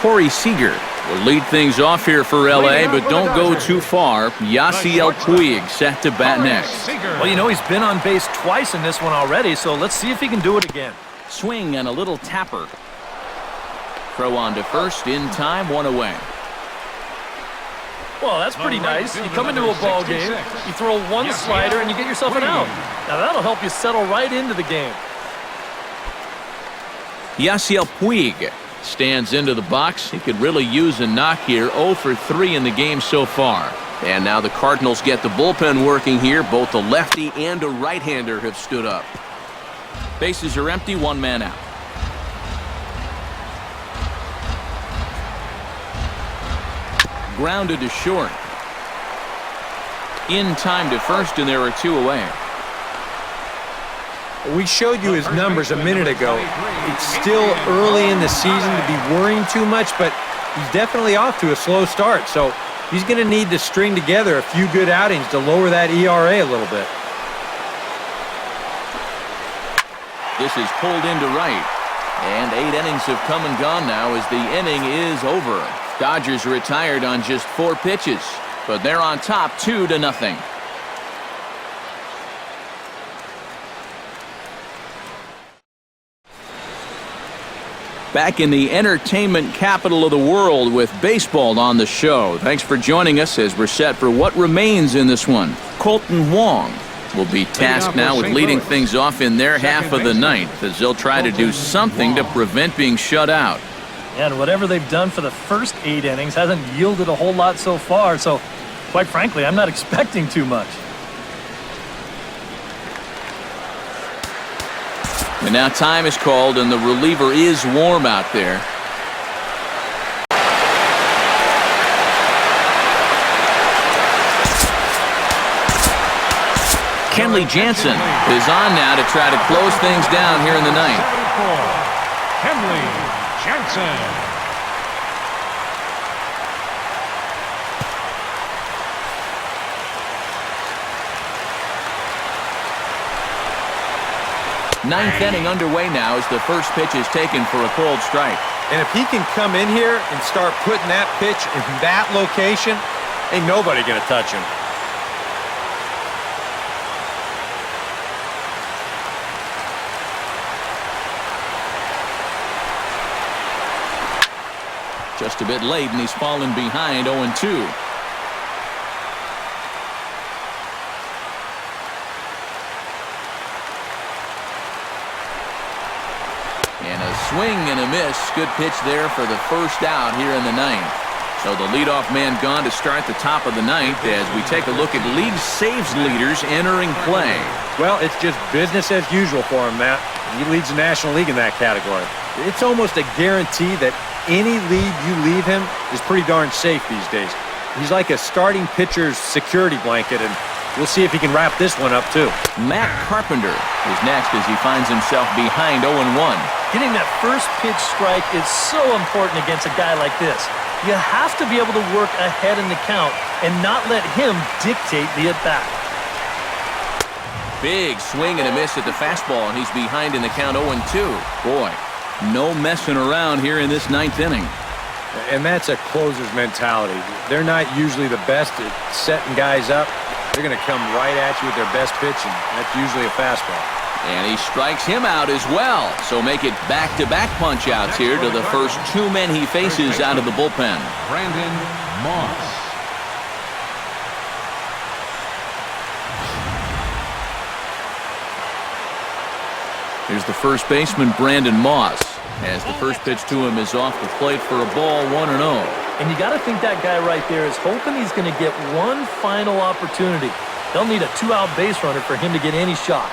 Corey Seager will lead things off here for L.A., but don't go too far. Yasiel Puig set to bat next. Well, you know, he's been on base twice in this one already, so let's see if he can do it again. Swing and a little tapper. Throw on to first in time, one away. Well, that's pretty nice. You come into a ball game, you throw one slider, and you get yourself an out. Now, that'll help you settle right into the game. Yasiel Puig stands into the box. He could really use a knock here. 0 for 3 in the game so far. And now the Cardinals get the bullpen working here. Both a lefty and a right-hander have stood up. Bases are empty, one man out. Grounded to short. In time to first, and there are two away. We showed you his numbers a minute ago. It's still early in the season to be worrying too much, but he's definitely off to a slow start. So he's going to need to string together a few good outings to lower that ERA a little bit. This is pulled into right. And 8 innings have come and gone now as the inning is over. Dodgers retired on just 4 pitches, but they're on top 2-0. Back in the entertainment capital of the world with baseball on the show. Thanks for joining us as we're set for what remains in this one. Colton Wong will be tasked now with leading things off in their half of the ninth as they'll try to do something to prevent being shut out. And whatever they've done for the first 8 innings hasn't yielded a whole lot so far, so quite frankly, I'm not expecting too much. And now time is called, and the reliever is warm out there. Kenley Jansen is on now to try to close things down here in the ninth. Kenley Jansen. Ninth inning underway now as the first pitch is taken for a cold strike. And if he can come in here and start putting that pitch in that location, ain't nobody going to touch him. Just a bit late, and he's fallen behind 0-2. Swing and a miss. Good pitch there for the first out here in the ninth. So the leadoff man gone to start the top of the ninth as we take a look at league saves leaders entering play. Well, it's just business as usual for him, Matt. He leads the National League in that category. It's almost a guarantee that any league you leave him is pretty darn safe these days. He's like a starting pitcher's security blanket, and we'll see if he can wrap this one up, too. Matt Carpenter is next as he finds himself behind 0-1. Getting that first pitch strike is so important against a guy like this. You have to be able to work ahead in the count and not let him dictate the at-bat. Big swing and a miss at the fastball, and he's behind in the count 0-2. Boy, no messing around here in this ninth inning. And that's a closer's mentality. They're not usually the best at setting guys up. They're going to come right at you with their best pitch, and that's usually a fastball. And he strikes him out as well. So make it back-to-back punch-outs here to the first two men he faces out of the bullpen. Brandon Moss. Here's the first baseman, Brandon Moss, as the first pitch to him is off the plate for a ball, 1-0. And you got to think that guy right there is hoping he's going to get one final opportunity. They'll need a 2-out base runner for him to get any shot.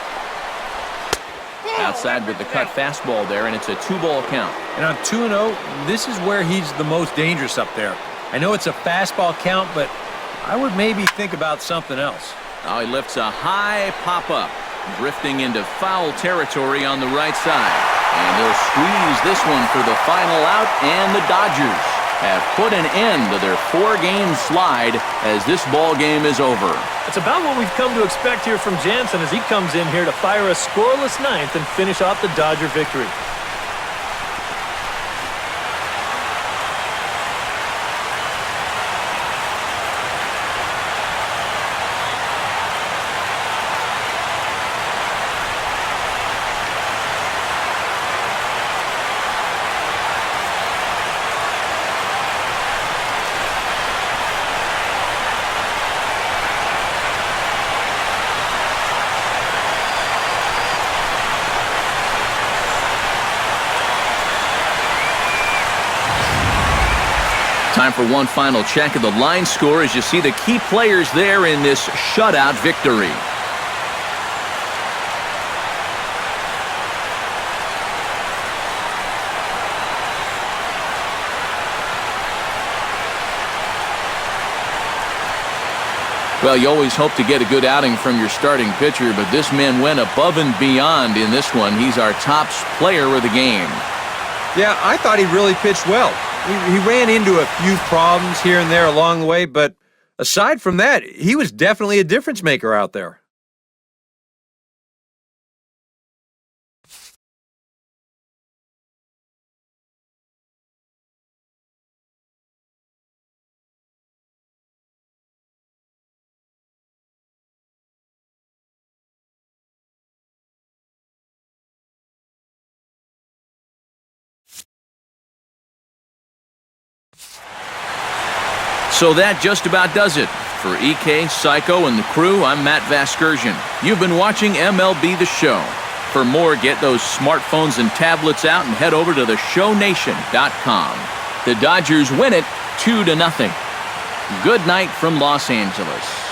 Outside with the cut fastball there, and it's a 2-ball count. And on 2-0, this is where he's the most dangerous up there. I know it's a fastball count, but I would maybe think about something else. Now he lifts a high pop-up, drifting into foul territory on the right side. And he'll squeeze this one for the final out, and the Dodgers have put an end to their 4-game slide as this ball game is over. It's about what we've come to expect here from Jansen as he comes in here to fire a scoreless ninth and finish off the Dodger victory. Time for one final check of the line score as you see the key players there in this shutout victory. Well, you always hope to get a good outing from your starting pitcher, but this man went above and beyond in this one. He's our top player of the game. Yeah, I thought he really pitched well. He ran into a few problems here and there along the way, but aside from that, he was definitely a difference maker out there. So that just about does it. For EK, Psycho, and the crew, I'm Matt Vasgersian. You've been watching MLB The Show. For more, get those smartphones and tablets out and head over to theshownation.com. The Dodgers win it 2-0. Good night from Los Angeles.